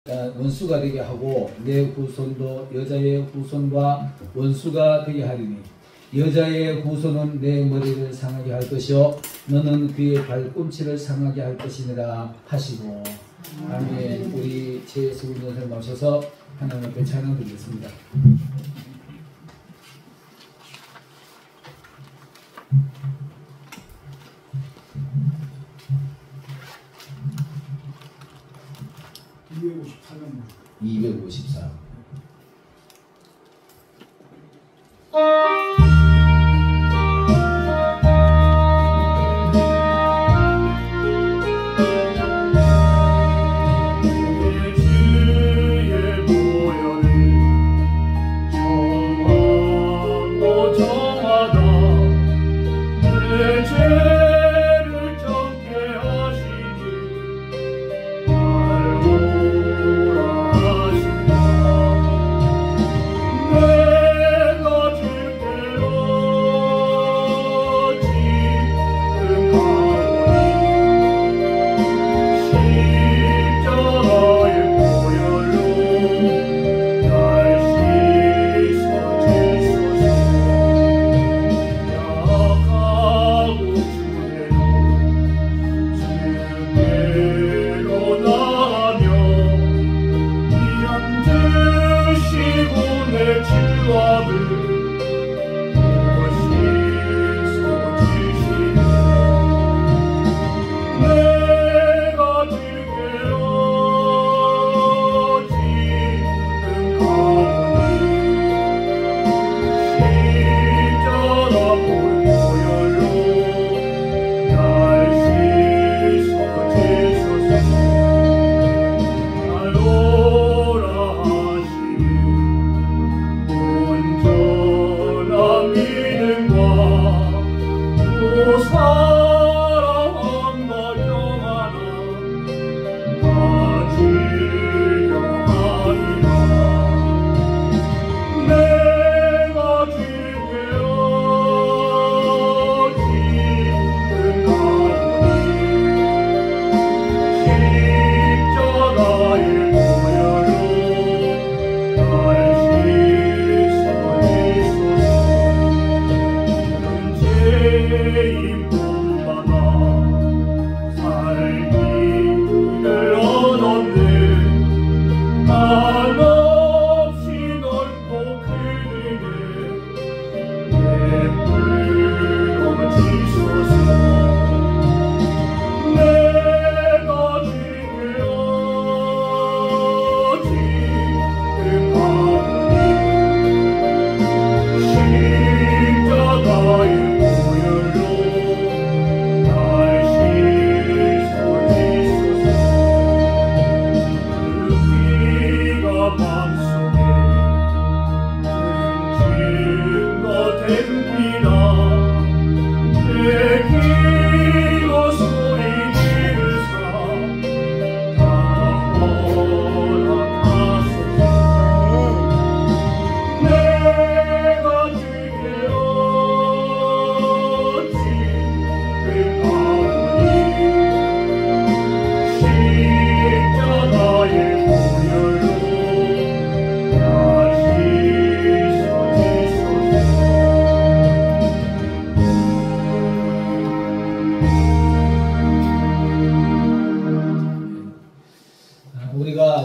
원수가 되게 하고 내 후손도 여자의 후손과 원수가 되게 하리니 여자의 후손은 내 머리를 상하게 할 것이요 너는 그의 발꿈치를 상하게 할 것이니라 하시고. 아멘. 우리 최수근 선생님 나오셔서 하나님 앞에 찬양 드리겠습니다. (254장) 254.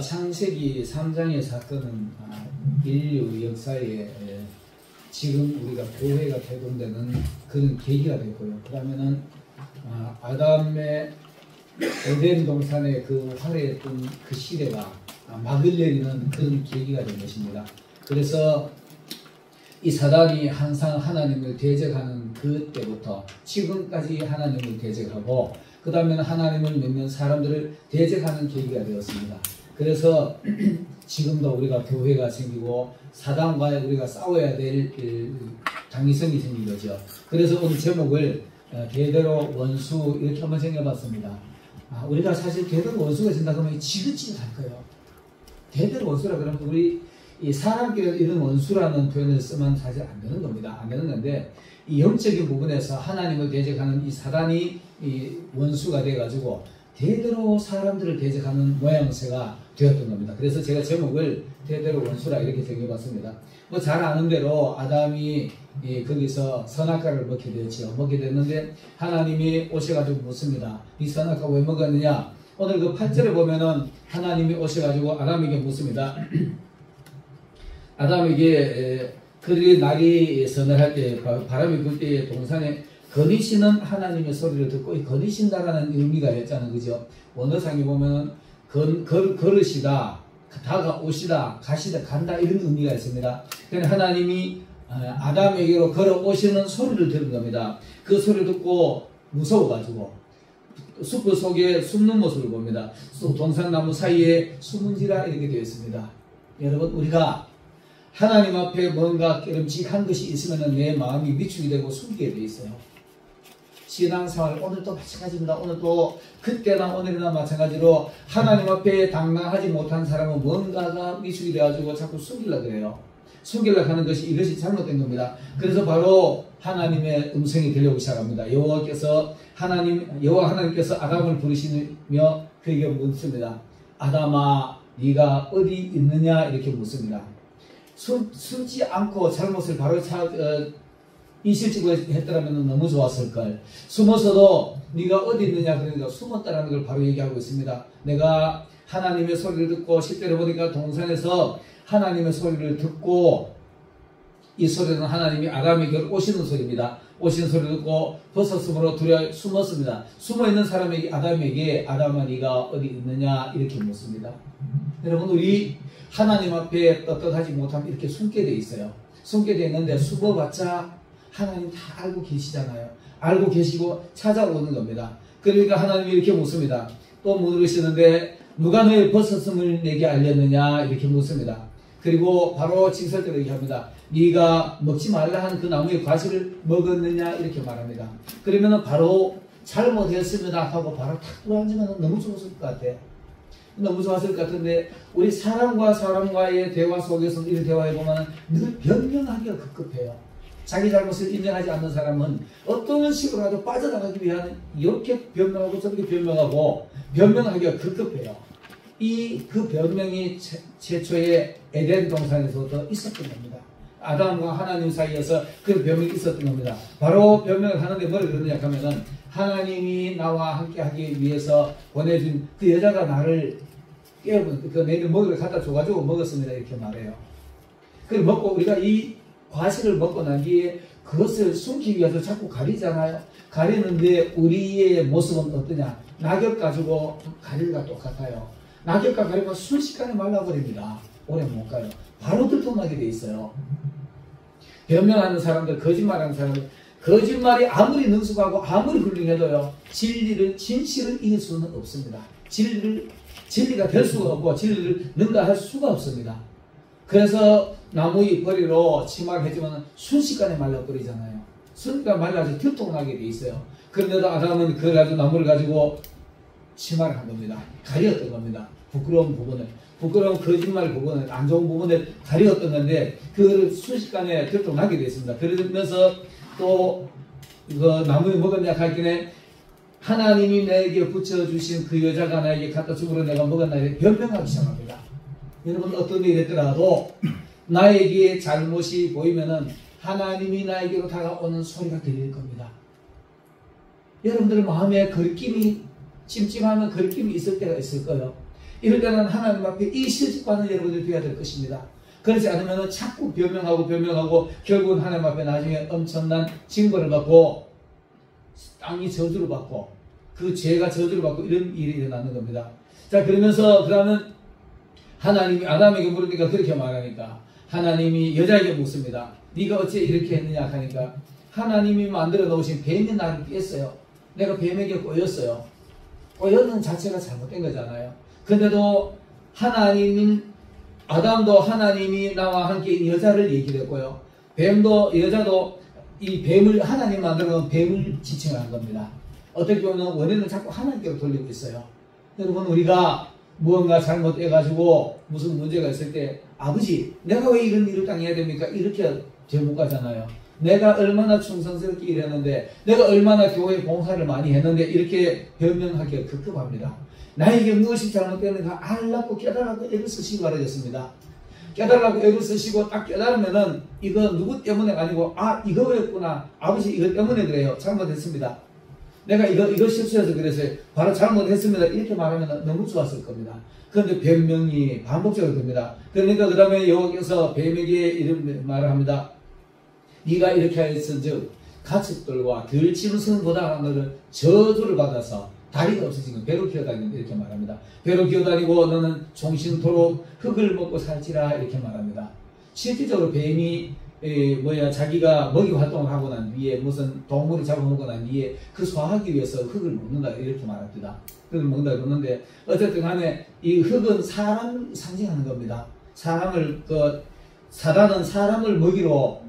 창세기 3장의 사건은 인류 역사에 지금 우리가 교회가 개동되는 그런 계기가 됐고요. 그 다음에는 아담의 에덴 동산의 그 화려했던 그 시대가 막을 내리는 그런 계기가 된 것입니다. 그래서 이 사단이 항상 하나님을 대적하는 그때부터 지금까지 하나님을 대적하고 그 다음에는 하나님을 믿는 사람들을 대적하는 계기가 되었습니다. 그래서 지금도 우리가 교회가 생기고 사단과 우리가 싸워야 될 당위성이 생긴 거죠. 그래서 오늘 제목을 대대로 원수 이렇게 한번 생각해봤습니다. 우리가 사실 대대로 원수가 된다 그러면 지긋지긋할 거예요. 대대로 원수라 그러면 우리 이 사람끼리 이런 원수라는 표현을 쓰면 사실 안 되는 겁니다. 안 되는 건데 이 영적인 부분에서 하나님을 대적하는 이 사단이 이 원수가 돼가지고 대대로 사람들을 대적하는 모양새가 되었던 겁니다. 그래서 제가 제목을 대대로 원수라 이렇게 정해봤습니다. 뭐 잘 아는 대로 아담이 거기서 선악과를 먹게 되었죠. 먹게 됐는데 하나님이 오셔가지고 묻습니다. 이 선악과 왜 먹었느냐? 오늘 그 8절에 보면은 하나님이 오셔가지고 아담에게 묻습니다. 아담에게 그들이 날이 서늘할 때 바람이 불 때에 동산에 거니시는 하나님의 소리를 듣고 이 거니신다라는 의미가 있잖아요. 그죠? 원어상에 보면은 걸으시다, 다가오시다, 가시다, 간다 이런 의미가 있습니다. 그러니까 하나님이 아담에게로 걸어오시는 소리를 들은 겁니다. 그 소리를 듣고 무서워가지고 숲 속에 숨는 모습을 봅니다. 동산나무 사이에 숨은지라 이렇게 되어 있습니다. 여러분 우리가 하나님 앞에 뭔가 깨름직한 것이 있으면 내 마음이 미축이 되고 숨기게 되어 있어요. 신앙생활 오늘도 마찬가지입니다. 오늘도 그때나 오늘이나 마찬가지로 하나님 앞에 당당하지 못한 사람은 뭔가가 미축이 되어가지고 자꾸 숨기려고 그래요. 숨기려고 하는 것이 이것이 잘못된 겁니다. 그래서 바로 하나님의 음성이 들려오기 시작합니다. 여호와 하나님께서 아담을 부르시며 그에게 묻습니다. 아담아 네가 어디 있느냐 이렇게 묻습니다. 숨지 않고 잘못을 바로 이실직고 했더라면 너무 좋았을걸. 숨어서도 네가 어디 있느냐 그러니까 숨었다라는 걸 바로 얘기하고 있습니다. 내가 하나님의 소리를 듣고 10절에 보니까 동산에서 하나님의 소리를 듣고 이 소리는 하나님이 아담에게 오시는 소리입니다. 오시는 소리를 듣고 벗었으므로 두려워 숨었습니다. 숨어있는 사람에게 아담아 네가 어디 있느냐 이렇게 묻습니다. 여러분 우리 하나님 앞에 떳떳하지 못하면 이렇게 숨게 돼 있어요. 숨게 돼 있는데 숨어봤자 하나님 다 알고 계시잖아요. 알고 계시고 찾아오는 겁니다. 그러니까 하나님이 이렇게 묻습니다. 또 물으시는데 누가 너의 벗었음을 내게 알렸느냐 이렇게 묻습니다. 그리고 바로 징설대로 얘기합니다. 네가 먹지 말라 하는 그 나무의 과실을 먹었느냐 이렇게 말합니다. 그러면 바로 잘못했습니다 하고 바로 탁 들어앉으면 너무 좋았을 것 같아요. 너무 좋았을 것 같은데 우리 사람과 사람과의 대화 속에서 이런 대화해보면 늘 변명하기가 급급해요. 자기 잘못을 인정하지 않는 사람은 어떤 식으로라도 빠져나가기 위한 이렇게 변명하고 저렇게 변명하고 변명하기가 급급해요. 그 변명이 최초의 에덴 동산에서부터 있었던 겁니다. 아담과 하나님 사이에서 그 변명이 있었던 겁니다. 바로 변명을 하는데 뭐를 그러냐 하면은 하나님이 나와 함께 하기 위해서 보내준 그 여자가 나를 깨우면 그 내일 먹으러 갖다 줘가지고 먹었습니다 이렇게 말해요. 그걸 먹고 우리가 이 과실을 먹고 난 뒤에 그것을 숨기기 위해서 자꾸 가리잖아요. 가리는데 우리의 모습은 어떠냐? 낙엽 가지고 가릴과 똑같아요. 낙엽과 가리면 순식간에 말라버립니다. 오래 못 가요. 바로 들통나게 돼 있어요. 변명하는 사람들, 거짓말하는 사람들, 거짓말이 아무리 능숙하고 아무리 훌륭해도요, 진실을 이길 수는 없습니다. 진리가 될 수가 없고 진리를 능가할 수가 없습니다. 그래서 나무의 벌이로 치마를 해주면 순식간에 말라버리잖아요. 순식간에 말라서 들통나게 돼 있어요. 그런데도 아담은 그걸 가지고 나무를 가지고 치마를 한 겁니다. 가렸던 겁니다. 부끄러운 거짓말 부분을, 안 좋은 부분을 가렸던 건데 그걸 순식간에 들통나게 돼 있습니다. 그러면서 또 그 나무에 먹었냐 할 때에 하나님이 내게 붙여주신 그 여자가 나에게 갖다 주므로 내가 먹었나 이렇게 변명하기 시작합니다. 여러분 어떤 일이 됐더라도 나에게 잘못이 보이면은 하나님이 나에게로 다가오는 소리가 들릴 겁니다. 여러분들 마음에 거리낌이 찜찜하면 거리낌이 있을 때가 있을 거예요. 이럴 때는 하나님 앞에 이 실직받는 여러분들이 되어야 될 것입니다. 그렇지 않으면 자꾸 변명하고 결국은 하나님 앞에 나중에 엄청난 징벌을 받고 땅이 저주를 받고 그 죄가 저주를 받고 이런 일이 일어나는 겁니다. 자 그러면 하나님이 아담에게 물으니까 그렇게 말하니까 하나님이 여자에게 묻습니다. 네가 어째 이렇게 했느냐 하니까 하나님이 만들어 놓으신 뱀이 나를 깼어요. 내가 뱀에게 꼬였어요. 꼬였는 자체가 잘못된 거잖아요. 근데도 아담도 하나님이 나와 함께 여자를 얘기를 했고요. 여자도 이 뱀을 하나님 만들어 놓은 뱀을 지칭한 겁니다. 어떻게 보면 원인은 자꾸 하나님께로 돌리고 있어요. 여러분 우리가 무언가 잘못해가지고 무슨 문제가 있을 때 아버지 내가 왜 이런 일을 당해야 됩니까? 이렇게 되못 가잖아요. 내가 얼마나 충성스럽게 일했는데, 내가 얼마나 교회 봉사를 많이 했는데 이렇게 변명하기가 급급합니다. 나에게 무엇이 잘못되는가 알라고 깨달라고 애를 쓰시기 바라겠습니다. 깨달라고 애를 쓰시고 딱 깨달으면은 이거 누구 때문에 아니고 아 이거였구나, 아버지 이거 때문에 그래요, 잘못했습니다, 내가 이거 실수해서 그랬어요, 바로 잘못했습니다, 이렇게 말하면 너무 좋았을 겁니다. 그런데 변명이 반복적으로 됩니다. 그러니까 그 다음에 여기서 뱀에게 이런 말을 합니다. 네가 이렇게 하였은즉 가축들과 들짐승보다 너는 저주를 받아서 다리가 없어지면 배로 기어다니는, 이렇게 말합니다. 배로 기어다니고 너는 종신토록 흙을 먹고 살지라, 이렇게 말합니다. 실질적으로 뱀이 자기가 먹이 활동을 하고 난 뒤에 무슨 동물을 잡아먹고 난 뒤에 그 소화하기 위해서 흙을 먹는다, 이렇게 말합니다. 흙을 먹는다 그러는데 어쨌든 간에 이 흙은 사람을 상징하는 겁니다. 사단은 사람을 먹이로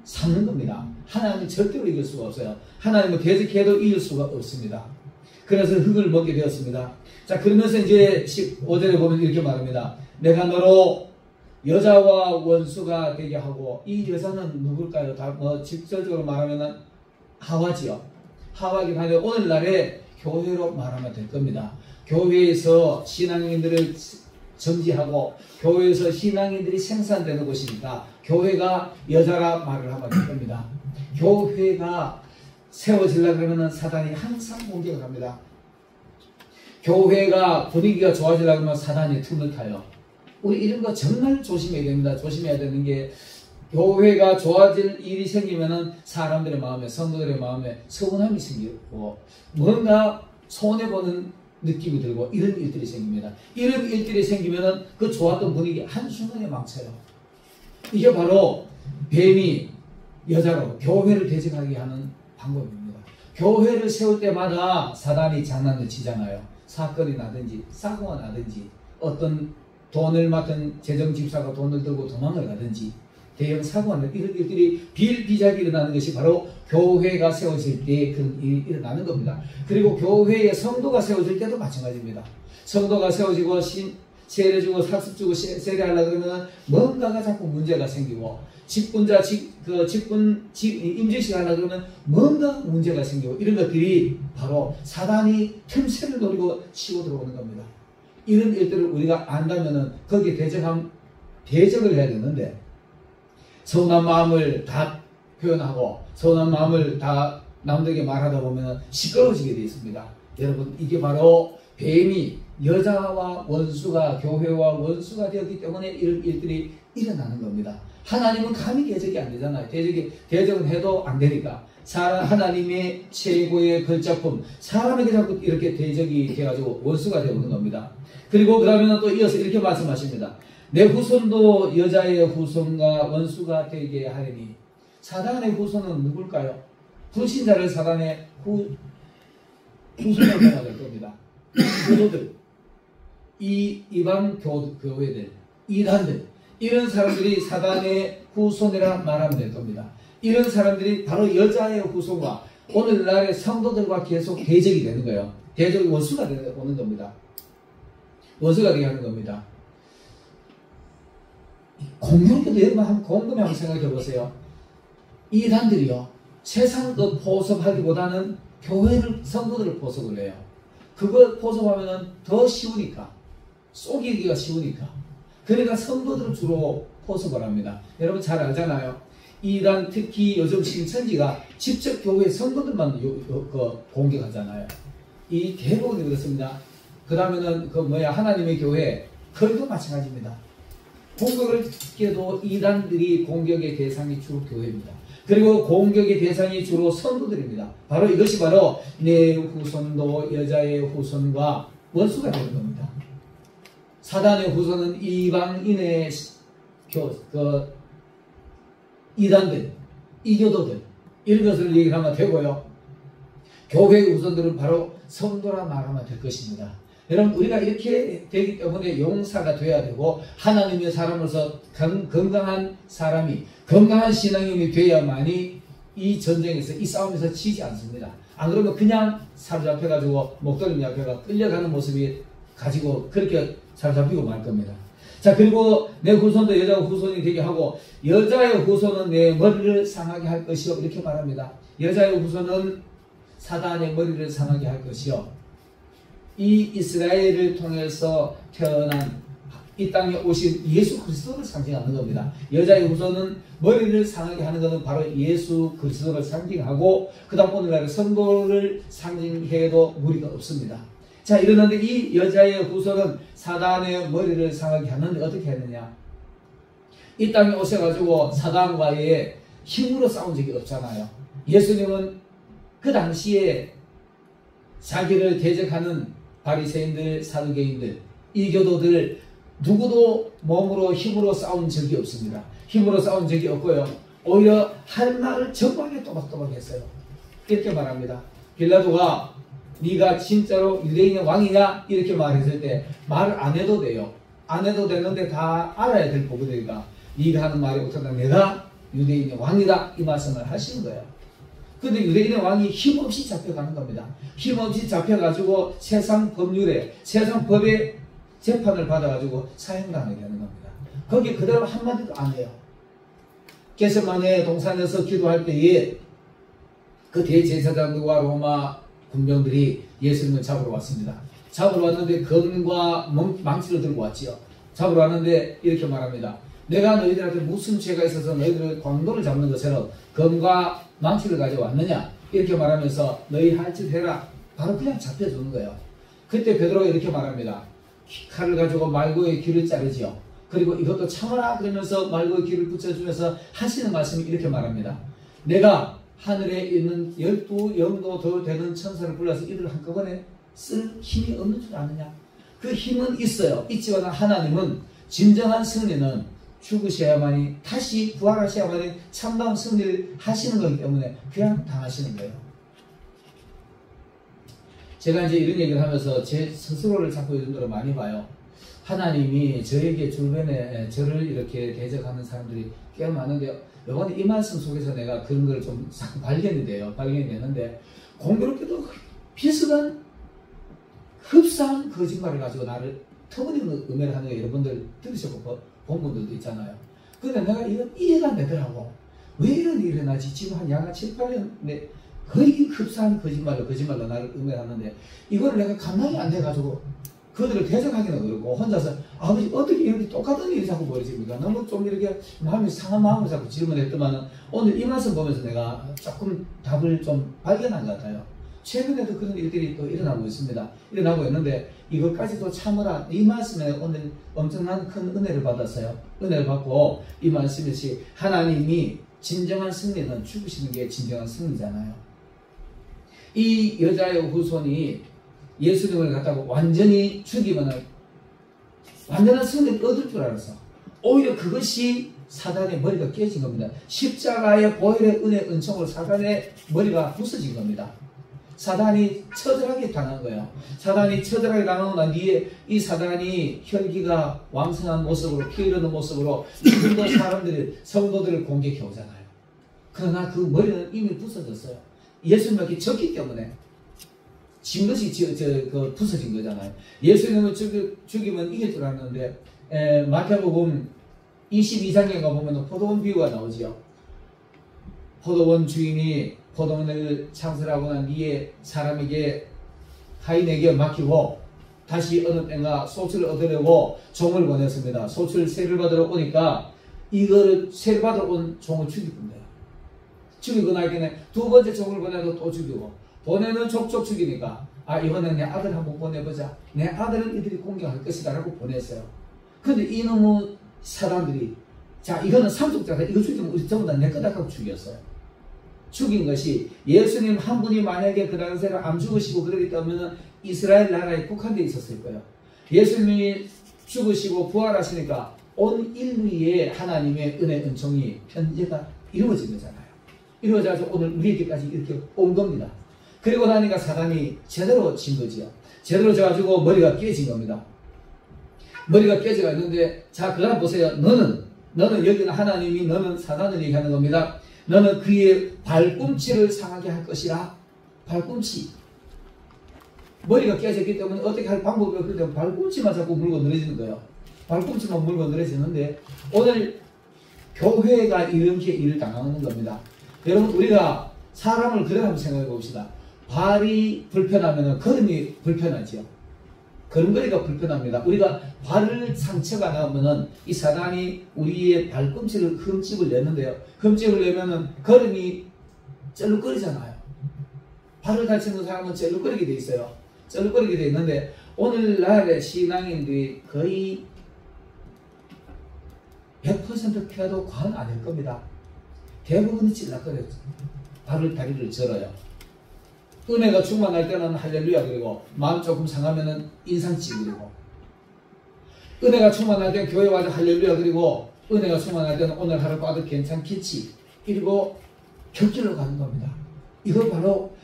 삼는 겁니다. 하나님은 절대로 이길 수가 없어요. 하나님은 대적해도 이길 수가 없습니다. 그래서 흙을 먹게 되었습니다. 자, 그러면서 이제 15절에 보면 이렇게 말합니다. 내가 너로 여자와 원수가 되게 하고, 이 여자는 누굴까요? 직접적으로 말하면 하와지요. 하와긴 한데 오늘날에 교회로 말하면 될 겁니다. 교회에서 신앙인들을 정지하고 교회에서 신앙인들이 생산되는 곳이니까 교회가 여자라 말을 하면 될 겁니다. 교회가 세워지려고 그러면 사단이 항상 공격을 합니다. 교회가 분위기가 좋아지려고 하면 사단이 틈을 타요. 우리 이런 거 정말 조심해야 됩니다. 조심해야 되는 게, 교회가 좋아질 일이 생기면은 사람들의 마음에, 성도들의 마음에 서운함이 생기고 뭔가 손해보는 느낌이 들고 이런 일들이 생깁니다. 이런 일들이 생기면은 그 좋았던 분위기 한순간에 망쳐요. 이게 바로 뱀이 여자로 교회를 대적하게 하는 방법입니다. 교회를 세울 때마다 사단이 장난을 치잖아요. 사건이 나든지 사고가 나든지 어떤 돈을 맡은 재정집사가 돈을 들고 도망을 가든지 대형 사고가 나는 이런 일들이 비일비재하게 일어나는 것이 바로 교회가 세워질 때 그런 일이 일어나는 겁니다. 그리고 교회의 성도가 세워질 때도 마찬가지입니다. 성도가 세워지고 세례 주고 사습 주고 세례하려고 그러면 뭔가가 자꾸 문제가 생기고, 직분자 임직식 하려고 그러면 뭔가 문제가 생기고, 이런 것들이 바로 사단이 틈새를 노리고 치고 들어오는 겁니다. 이런 일들을 우리가 안다면은 거기에 대적을 해야 되는데, 서운한 마음을 다 표현하고 서운한 마음을 다 남들에게 말하다 보면 시끄러워지게 되어 있습니다. 여러분, 이게 바로 뱀이 여자와 원수가, 교회와 원수가 되었기 때문에 이런 일들이 일어나는 겁니다. 하나님은 감히 대적이 안 되잖아요. 대적은 해도 안 되니까. 하나님의 최고의 걸작품, 사람에게 자꾸 이렇게 대적이 돼가지고 원수가 되어오는 겁니다. 그리고 그 다음에는 또 이어서 이렇게 말씀하십니다. 내 후손도 여자의 후손과 원수가 되게 하리니. 사단의 후손은 누굴까요? 불신자를 사단의 후손으로 될 겁니다. 교도들, 이방 교회들, 이단들, 이런 사람들이 사단의 후손이라 말하면 될 겁니다. 이런 사람들이 바로 여자의 후손과 오늘날의 성도들과 계속 대적이 되는 거예요. 대적이 원수가 오는 겁니다. 원수가 되게 하는 겁니다. 공교롭게도 여러분 한번 곰곰이 한번 생각해 보세요. 이단들이요, 세상 것 포섭하기보다는 교회를, 성도들을 포섭을 해요. 그걸 포섭하면 더 쉬우니까, 속이기가 쉬우니까. 그러니까 성도들을 주로 포섭을 합니다. 여러분 잘 알잖아요. 이단, 특히 요즘 신천지가 직접 교회 성도들만 공격하잖아요. 이 대부분이 그렇습니다. 그 다음에는 하나님의 교회, 거기도 마찬가지입니다. 공격을 듣게도 이단들이 공격의 대상이 주로 교회입니다. 그리고 공격의 대상이 주로 성도들입니다. 바로 이것이 바로 내 후손도 여자의 후손과 원수가 되는 겁니다. 사단의 후손은 이방인의 이단들, 이교도들, 이런 것을 얘기하면 되고요. 교회의 후손들은 바로 성도라 말하면 될 것입니다. 여러분, 우리가 이렇게 되기 때문에 용사가 되어야 되고, 하나님의 사람으로서 건강한 사람이, 건강한 신앙인이 되어야만이 이 전쟁에서, 이 싸움에서 지지 않습니다. 안 그러면 그냥 사로잡혀가지고 목덜미 앞에가 끌려가는 모습이 가지고 그렇게 사로잡히고 말 겁니다. 자, 그리고 내 후손도 여자 후손이 되게 하고 여자의 후손은 내 머리를 상하게 할 것이요. 이렇게 말합니다. 여자의 후손은 사단의 머리를 상하게 할 것이요. 이 이스라엘을 통해서 태어난 이 땅에 오신 예수 그리스도를 상징하는 겁니다. 여자의 후손은 머리를 상하게 하는 것은 바로 예수 그리스도를 상징하고 그 다음 오늘날 성도를 상징해도 무리가 없습니다. 자, 이러는데 이 여자의 후손은 사단의 머리를 상하게 하는데 어떻게 했느냐? 이 땅에 오셔가지고 사단과의 힘으로 싸운 적이 없잖아요. 예수님은 그 당시에 자기를 대적하는 바리새인들, 사두개인들, 이교도들 누구도 몸으로 힘으로 싸운 적이 없습니다. 힘으로 싸운 적이 없고요. 오히려 할 말을 정확하게 또박또박 했어요. 이렇게 말합니다. 빌라도가 네가 진짜로 유대인의 왕이냐? 이렇게 말했을 때 말을 안 해도 돼요. 안 해도 되는데 다 알아야 될 부분이니까 네가 하는 말이 어떻다 내가 유대인의 왕이다 이 말씀을 하시는 거예요. 근데 유대인의 왕이 힘없이 잡혀가는 겁니다. 힘없이 잡혀가지고 세상 법률에 세상 법에 재판을 받아가지고 사형당하게 되는 겁니다. 거기 그대로 한마디도 안 해요. 겟세마네 동산에서 기도할 때에 그 대제사장들과 로마 군병들이 예수님을 잡으러 왔습니다. 잡으러 왔는데 검과 망치를 들고 왔지요. 잡으러 왔는데 이렇게 말합니다. 내가 너희들한테 무슨 죄가 있어서 너희들을 강도를 잡는 것처럼 검과 망치를 가져왔느냐? 이렇게 말하면서 너희 할 짓 해라. 바로 그냥 잡혀주는 거예요. 그때 베드로가 이렇게 말합니다. 칼을 가지고 말고의 귀를 자르지요. 그리고 이것도 참아라 그러면서 말고의 귀를 붙여주면서 하시는 말씀이 이렇게 말합니다. 내가 하늘에 있는 12영도 더 되는 천사를 불러서 이들을 한꺼번에 쓸 힘이 없는 줄 아느냐? 그 힘은 있어요. 있지만 하나님은 진정한 승리는 죽으셔야만이 다시 부활하셔야만이 참다운 승리를 하시는 거기 때문에 그냥 당하시는 거예요. 제가 이제 이런 얘기를 하면서 제 스스로를 자꾸 요즘 들어 많이 봐요. 하나님이 저에게 주변에 저를 이렇게 대적하는 사람들이 꽤 많은데 이번에 이 말씀 속에서 내가 그런 걸 좀 발견이 돼요. 발견이 되는데 공교롭게도 비슷한 흡사한 거짓말을 가지고 나를 터무니없는 음해를 하는 거 여러분들 들으셨고 본 분들도 있잖아요. 근데 내가 이건 이해가 안 되더라고. 왜 이런 일이 일어나지? 지금 한 약 7, 8년 거의 흡사한 거짓말로 나를 음해하는데 이거를 내가 감당이 안 돼가지고 그들을 대적하기는 그렇고 혼자서 아버지 어떻게 이렇게 똑같은 일이 자꾸 벌어집니까? 너무 좀 이렇게 마음이 상한 마음을 자꾸 질문했더만 오늘 이 말씀 보면서 내가 조금 답을 좀 발견한 것 같아요. 최근에도 그런 일들이 또 일어나고 있습니다. 일어나고 있는데 이것까지도 참으라. 이 말씀에 오늘 엄청난 큰 은혜를 받았어요. 은혜를 받고 이 말씀이시 하나님이 진정한 승리는 죽으시는 게 진정한 승리잖아요. 이 여자의 후손이 예수님을 갖다가 완전히 죽이면 완전한 승리를 얻을 줄 알았어. 오히려 그것이 사단의 머리가 깨진 겁니다. 십자가의 보혈의 은혜 은총으로 사단의 머리가 부서진 겁니다. 사단이 처절하게 당한 거예요. 사단이 처절하게 당하고 난 뒤에 이 사단이 혈기가 왕성한 모습으로 피 흐르는 모습으로 지금도 사람들이 성도들을 공격해 오잖아요. 그러나 그 머리는 이미 부서졌어요. 예수님께 졌기 때문에 진 것이 부서진 거잖아요. 예수님을 죽이면 이길 줄 알았는데 마태복음 22장에 가보면 포도원 비유가 나오지요. 포도원 주인이 포도원을 창설하고 난 뒤에 사람에게 하인에게 맡기고 다시 어느 때가 소출을 얻으려고 종을 보냈습니다. 소출 세를 받으러 오니까 이거를 세를 받으러 온 종을 죽이는 거예요. 죽이고 나니까 두 번째 종을 보내도 또 죽이고 보내는 족족 죽이니까 아 이번엔 내 아들 한번 보내보자. 내 아들은 이들이 공격할 것이다 라고 보냈어요. 근데 이놈의 사람들이 자 이거는 상속자다. 이거 죽이면 우리 전부 다 내 거다 하고 죽였어요. 죽인 것이 예수님 한 분이 만약에 그 당시에 안 죽으시고 그러기 때문에 이스라엘 나라에 국한되어 있었을 거예요. 예수님이 죽으시고 부활하시니까 온 인류에 하나님의 은혜 은총이 편제가 이루어진 거잖아요. 이루어져서 오늘 우리에게까지 이렇게 온 겁니다. 그리고 나니까 사단이 제대로 진 거지요. 제대로 져가지고 머리가 깨진 겁니다. 머리가 깨져가 있는데 자 그거 보세요. 너는 여기는 하나님이 너는 사단을 얘기하는 겁니다. 너는 그의 발꿈치를 상하게 할 것이라. 발꿈치. 머리가 깨졌기 때문에 어떻게 할 방법이 없기 때문에 발꿈치만 자꾸 물고 늘어지는 거예요. 발꿈치만 물고 늘어지는데 오늘 교회가 이렇게 일을 당하는 겁니다. 여러분 우리가 사람을 그대로 한번 생각해 봅시다. 발이 불편하면 걸음이 불편하지요. 걸음걸이가 불편합니다. 우리가 발을 상처가 나면은 이 사단이 우리의 발꿈치를 흠집을 내는데요. 흠집을 내면은 걸음이 쩔룩거리잖아요. 발을 다치는 사람은 쩔룩거리게 돼 있어요. 쩔룩거리게 돼 있는데 오늘날의 신앙인들이 거의 100% 피해도 과언 아닐 겁니다. 대부분이 찔락거려요. 발을 다리를 절어요. 은혜가 충만할 때는 할렐루야 그리고 마음 조금 상하면은 인상 찌그리고 은혜가 충만할 때는 교회 와서 할렐루야 그리고 은혜가 충만할 때는 오늘 하루 봐도 괜찮겠지 이러고 곁길로 가는 겁니다. 이거 바로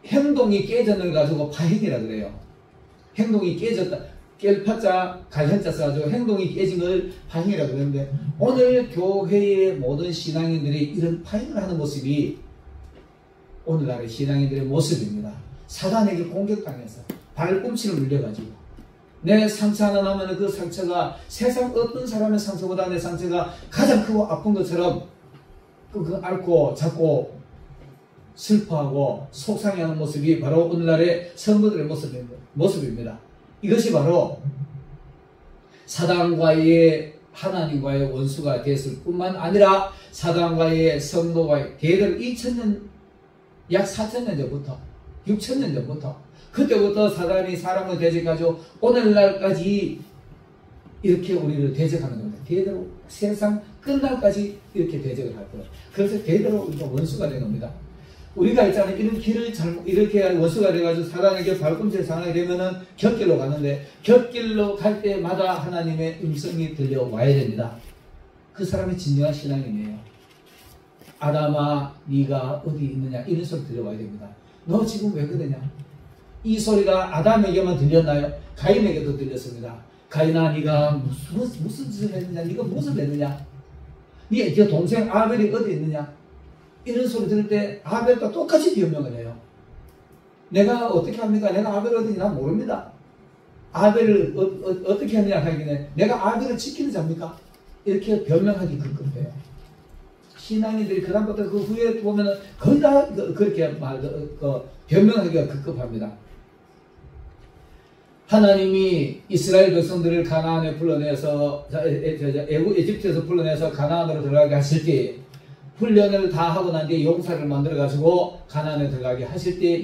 행동이 깨졌는 걸 가지고 파행이라 그래요. 행동이 깨졌다. 깰 파자 갈현자 써가지고 행동이 깨진 걸 파행이라 그러는데 오늘 교회의 모든 신앙인들이 이런 파행을 하는 모습이 오늘날의 신앙인들의 모습입니다. 사단에게 공격당해서 발꿈치를 물려가지고 내 상처 하나 나면 그 상처가 세상 어떤 사람의 상처보다 내 상처가 가장 크고 아픈 것처럼 그 앓고 잡고 슬퍼하고 속상해하는 모습이 바로 오늘날의 성도들의 모습입니다. 이것이 바로 사단과의 하나님과의 원수가 됐을 뿐만 아니라 사단과의 성도와의 대대로 2000년 약 4000년 전부터 6000년 전부터 그때부터 사단이 사람을 대적하죠. 오늘날까지 이렇게 우리를 대적하는 겁니다. 대대로 세상 끝날까지 이렇게 대적을 할 거예요. 그래서 대대로 우리가 원수가 되는 겁니다. 우리가 있잖아요. 이런 길을 이렇게 원수가 돼가지고 사단에게 발꿈치를 상하게 되면은 곁길로 가는데 곁길로 갈 때마다 하나님의 음성이 들려와야 됩니다. 그 사람이 진정한 신앙인이에요. 아담아 네가 어디 있느냐 이런 소리 들려와야 됩니다. 너 지금 왜 그러냐? 이 소리가 아담에게만 들렸나요? 가인에게도 들렸습니다. 가인아 네가 무슨 짓을 했느냐? 네가 무엇을 했느냐? 네 동생 아벨이 어디 있느냐? 이런 소리 들을 때 아벨과 똑같이 변명을 해요. 내가 어떻게 합니까? 내가 아벨 어디 있나 모릅니다. 아벨을 어떻게 했느냐 하기는 내가 아벨을 지키는 자입니까? 이렇게 변명하기 급급해요. 신앙인들이 그 다음부터 그 후에 보면은 거의 다 그렇게 변명하기가 급급합니다. 하나님이 이스라엘 백성들을 가나안에 불러내서 에집트에서 불러내서 가나안으로 들어가게 하실 때 훈련을 다 하고 난 뒤에 용사를 만들어 가지고 가나안에 들어가게 하실 때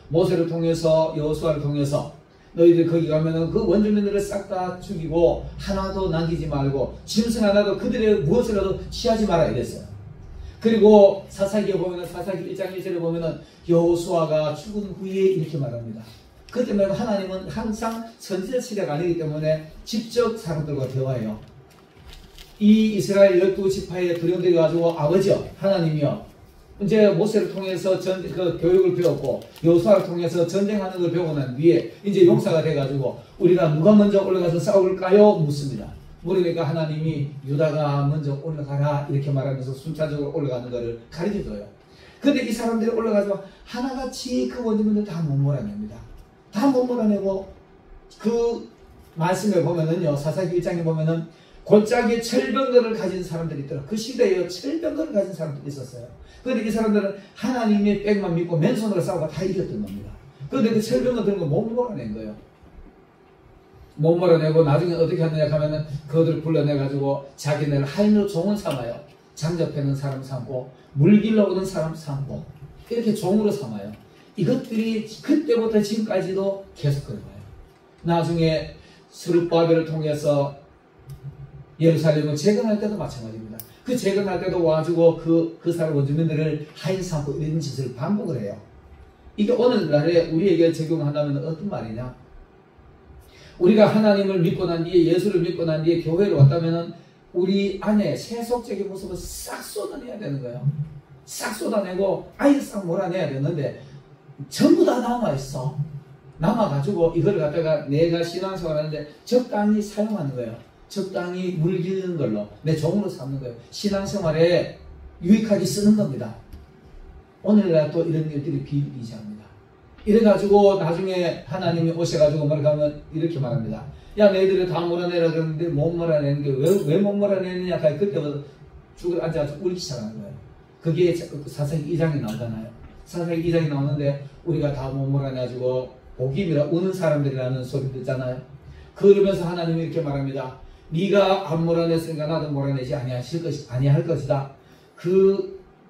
모세를 통해서 여호수아를 통해서 너희들 거기 가면은 그 원주민들을 싹 다 죽이고 하나도 남기지 말고 짐승 하나도 그들의 무엇이라도 취하지 말아야 됐어요. 그리고 사사기에 보면은 사사기 1장 1절에 보면은 여호수아가 죽은 후에 이렇게 말합니다. 그때 말고 하나님은 항상 선지자 시대가 아니기 때문에 직접 사람들과 대화해요. 이 이스라엘 12지파의 두려움들이 가지고 아버지요 하나님이요 이제 모세를 통해서 교육을 배웠고 여호수아를 통해서 전쟁하는 걸 배우고 난 뒤에 이제 용사가 돼가지고 우리가 누가 먼저 올라가서 싸울까요? 묻습니다. 그러니까 하나님이 유다가 먼저 올라가라 이렇게 말하면서 순차적으로 올라가는 것을 가르쳐줘요. 근데 이 사람들이 올라가서 하나같이 그 원주민들 다 못 몰아냅니다. 다 못 몰아내고 그 말씀에 보면은요 사사기 1장에 보면은 골짜기에 철병거를 가진 사람들이 있더라. 그 시대에 철병거를 가진 사람들이 있었어요. 그런데 이 사람들은 하나님의 백만 믿고 맨손으로 싸우고 다 이겼던 겁니다. 그런데 그 철병거 들은 거 못 몰아낸 거예요. 못 몰아내고 나중에 어떻게 하느냐 하면은 그들을 불러내가지고 자기네를 하인으로 종을 삼아요. 장접해는 사람 삼고 물길로 오는 사람 삼고 이렇게 종으로 삼아요. 이것들이 그때부터 지금까지도 계속 그래요. 나중에 스룹바벨을 통해서 예루살렘을 재건할 때도 마찬가지입니다. 그 재건할 때도 와가지고 그 사람 원주민들을 하인 삼고 이런 짓을 반복을 해요. 이게 오늘날에 우리에게 적용한다면 어떤 말이냐? 우리가 하나님을 믿고 난 뒤에 예수를 믿고 난 뒤에 교회를 왔다면은 우리 안에 세속적인 모습을 싹 쏟아내야 되는 거예요. 싹 쏟아내고 아예 싹 몰아내야 되는데 전부 다 남아있어. 남아가지고 이걸 갖다가 내가 신앙생활 하는데 적당히 사용하는 거예요. 적당히 물기는 걸로 내 종으로 삼는 거예요. 신앙생활에 유익하게 쓰는 겁니다. 오늘날 또 이런 일들이 비일비재합니다. 이래가지고 나중에 하나님이 오셔가지고 뭐라고 하면 이렇게 말합니다. 야, 너희들이 다 몰아내라 그러는데 못 몰아내는 게 왜 못 몰아내느냐. 그때부터 죽을 앉아서 울기 시작하는 거예요. 그게 사사기 2장에 나오잖아요. 사사기 2장에 나오는데 우리가 다 못 몰아내가지고 복임이라 우는 사람들이라는 소리 듣잖아요. 그러면서 하나님이 이렇게 말합니다. 네가 안 몰아냈으니까 나도 몰아내지 아니할 것이다.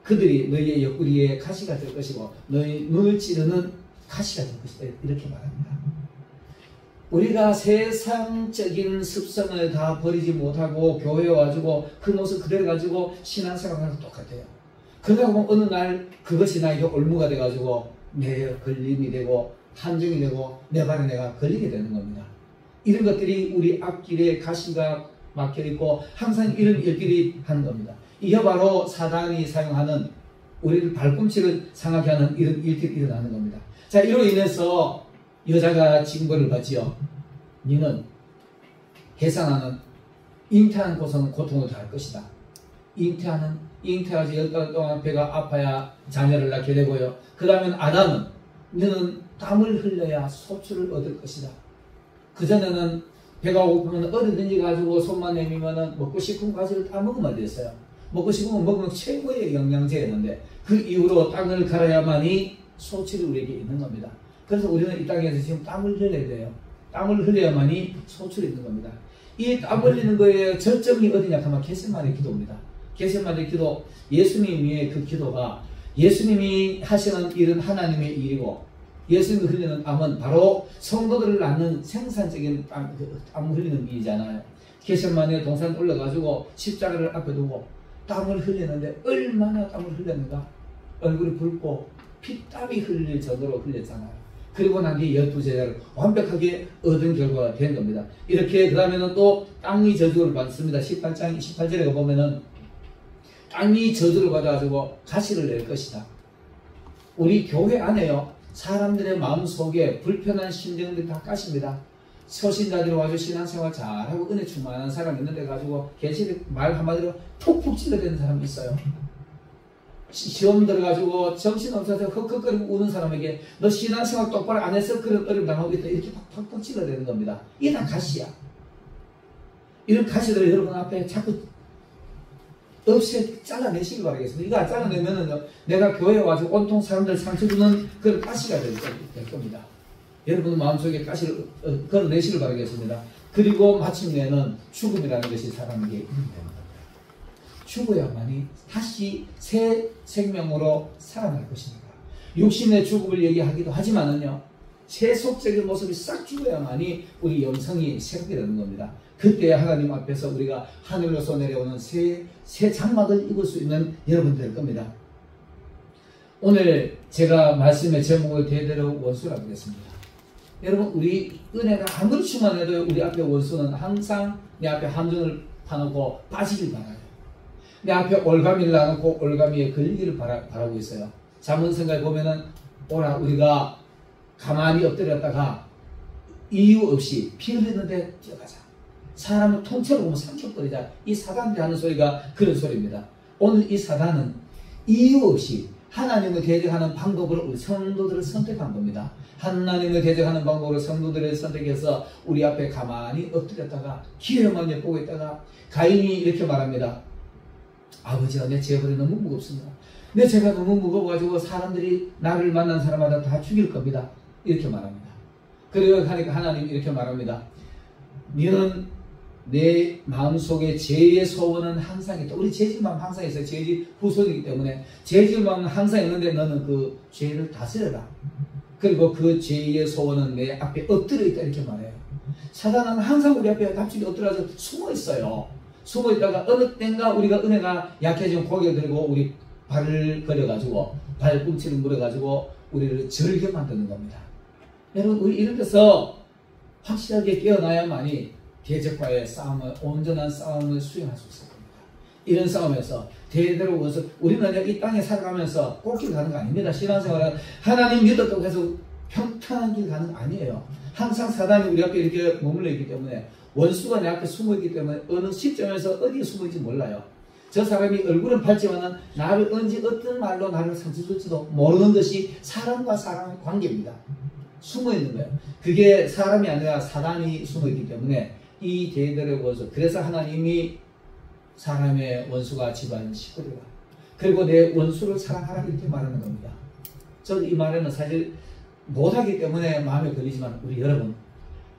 그들이 너희의 옆구리에 가시가 될 것이고 너희 눈을 찌르는 가시가 될 것이다. 이렇게 말합니다. 우리가 세상적인 습성을 다 버리지 못하고 교회에 와가지고 그 모습 그대로 가지고 신앙생활하고 똑같아요. 그러다 보면 어느 날 그것이 나에게 올무가 돼가지고 내 걸림이 되고 한정이 되고 내 발에 내가 걸리게 되는 겁니다. 이런 것들이 우리 앞길에 가시가 막혀있고 항상 이런 일들이 하는 겁니다. 이게 바로 사단이 사용하는 우리를 발꿈치를 상하게 하는 이런 일들이 일어나는 겁니다. 자, 이로 인해서 여자가 징벌을 받지요. 너는 해산하는 잉태하는 곳은 고통을 당할 것이다. 잉태하지 10달 동안 배가 아파야 자녀를 낳게 되고요. 그 다음에 아담은 너는 땀을 흘려야 소출을 얻을 것이다. 그전에는 배가 고프면 어디든지 가지고 손만 내밀면 먹고 싶은 과실을 다 먹으면 됐어요. 먹고 싶으면 먹으면 최고의 영양제였는데 그 이후로 땅을 갈아야만이 소출이 우리에게 있는 겁니다. 그래서 우리는 이 땅에서 지금 땀을 흘려야 돼요. 땀을 흘려야만이 소출이 있는 겁니다. 이 땀 흘리는 거에 절정이 어디냐 하면 겟세마네 기도입니다. 겟세마네 기도, 예수님의 그 기도가 예수님이 하시는 일은 하나님의 일이고 예수님이 흘리는 땀은 바로 성도들을 낳는 생산적인 땀 흘리는 일이잖아요. 겟세마네 동산 올라가지고 십자가를 앞에 두고 땀을 흘리는데 얼마나 땀을 흘렸는가. 얼굴이 붉고 피땀이 흘릴 정도로 흘렸잖아요. 그리고 난 뒤에 12제자를 완벽하게 얻은 결과가 된 겁니다. 이렇게 그 다음에는 또 땅이 저주를 받습니다. 18장 18절에 보면은 땅이 저주를 받아가지고 가시를 낼 것이다. 우리 교회 안에요. 사람들의 마음속에 불편한 심정들이 다 가십니다. 초신자들이 와서 신앙생활 잘하고 은혜 충만한 사람이 있는데 가지고 계시를 말 한마디로 푹푹 찔러대는 사람이 있어요. 시험 들어가지고 정신없어서 헉헉거리고 우는 사람에게 너 신앙생활 똑바로 안 해서 그런 어려움 당하고 있다. 이렇게 팍팍 찔러대는 겁니다. 이게 다 가시야. 이런 가시들을 여러분 앞에 자꾸 없애 잘라내시기 바라겠습니다. 이거 안 잘라내면은 내가 교회에 와서 온통 사람들 상처 주는 그런 가시가 될 겁니다. 여러분 마음속에 가시를 걸어내시길 바라겠습니다. 그리고 마침내는 죽음이라는 것이 사람에게 있는 겁니다. 죽어야만이 다시 새 생명으로 살아날 것입니다. 육신의 죽음을 얘기하기도 하지만은요, 세속적인 모습이 싹 죽어야만이 우리 영성이 새롭게 되는 겁니다. 그때 하나님 앞에서 우리가 하늘로서 내려오는 새 장막을 입을 수 있는 여러분들 될 겁니다. 오늘 제가 말씀의 제목을 대대로 원수라고 하겠습니다. 여러분, 우리 은혜가 아무리 충만해도 우리 앞에 원수는 항상 내 앞에 함정을 파놓고 빠지길 바라요. 내 앞에 올가미를 놔놓고 올가미에 걸리기를 바라고 있어요. 잠언성가에 보면은 오라 우리가 가만히 엎드렸다가 이유 없이 피 흘리는데 뛰어가자. 사람을 통째로 보면 삼켜버리자. 이 사단들이 하는 소리가 그런 소리입니다. 오늘 이 사단은 이유 없이 하나님을 대적하는 방법으로 우리 성도들을 선택한 겁니다. 하나님을 대적하는 방법으로 성도들을 선택해서 우리 앞에 가만히 엎드렸다가 기회만 엿보고 있다가 가인이 이렇게 말합니다. 아버지가 내 죄벌이 너무 무겁습니다. 내 죄가 너무 무거워가지고 사람들이 나를 만난 사람마다 다 죽일 겁니다. 이렇게 말합니다. 그리고 하니까 하나님이 이렇게 말합니다. 너는 내 마음속에 죄의 소원은 항상 있다. 우리 죄질 마음 항상 있어요. 죄질 후손이기 때문에 죄질 마음은 항상 있는데 너는 그 죄를 다스려라. 그리고 그 죄의 소원은 내 앞에 엎드려 있다. 이렇게 말해요. 사단은 항상 우리 앞에 갑자기 엎드려서 숨어 있어요. 숨어 있다가 어느 땐가 우리가 은혜가 약해지면 고개 들고 우리 발을 걸어가지고 발꿈치를 물어가지고 우리를 절게 만드는 겁니다. 여러분, 우리 이런 데서 확실하게 깨어나야만이 대적과의 싸움을, 온전한 싸움을 수행할 수 있을 겁니다. 이런 싸움에서 대대로 원수, 우리는 이 땅에 살아가면서 꽃길 가는 거 아닙니다. 신앙생활은 하나님 믿었다고 해서 평탄한 길 가는 거 아니에요. 항상 사단이 우리 앞에 이렇게 머물러 있기 때문에 원수가 내 앞에 숨어 있기 때문에 어느 시점에서 어디에 숨어 있는지 몰라요. 저 사람이 얼굴은 밝지만은 나를 언제 어떤 말로 나를 상처 줄지도 모르는 것이 사람과 사람의 관계입니다. 숨어 있는 거예요. 그게 사람이 아니라 사단이 숨어 있기 때문에 이 대들의 원수. 그래서 하나님이 사람의 원수가 집안 식구들이다. 그리고 내 원수를 사랑하라 이렇게 말하는 겁니다. 저는 이 말에는 사실 못하기 때문에 마음에 걸리지만 우리 여러분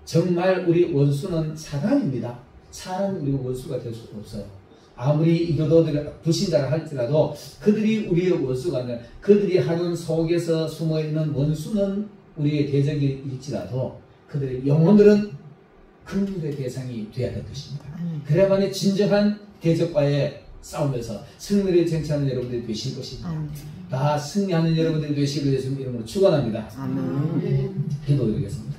정말 우리 원수는 사단입니다. 사람이 우리 원수가 될 수 없어요. 아무리 이교도들 불신자라 할지라도 그들이 우리의 원수가 아니라 그들이 하는 속에서 숨어있는 원수는 우리의 대적일지라도 그들의 영혼들은 긍휼의 대상이 되어야 할 것입니다. 그래야만이 진정한 대적과의 싸움에서 승리를 쟁취하는 여러분들이 되실 것입니다. 다 승리하는 여러분들이 되시기를 예수님 이름으로 축원합니다. 기도드리겠습니다.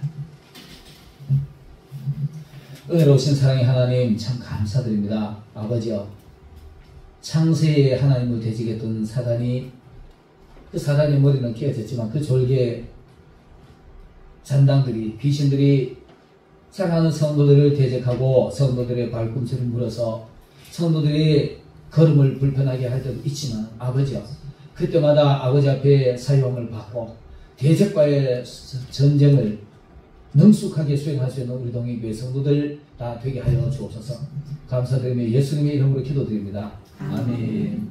은혜로우신 사랑의 하나님 참 감사드립니다. 아버지여, 창세의 하나님을 대적했던 사단이 그 사단의 머리는 깨어졌지만 그 졸개 잔당들이 귀신들이 사랑하는 성도들을 대적하고 성도들의 발꿈치를 물어서 성도들의 걸음을 불편하게 할 때도 있지만 아버지여, 그때마다 아버지 앞에 사용을 받고 대적과의 전쟁을 능숙하게 수행할 수 있는 우리 동의교회 성도들 다 되게 하여 주옵소서. 감사드리며 예수님의 이름으로 기도드립니다. 아멘.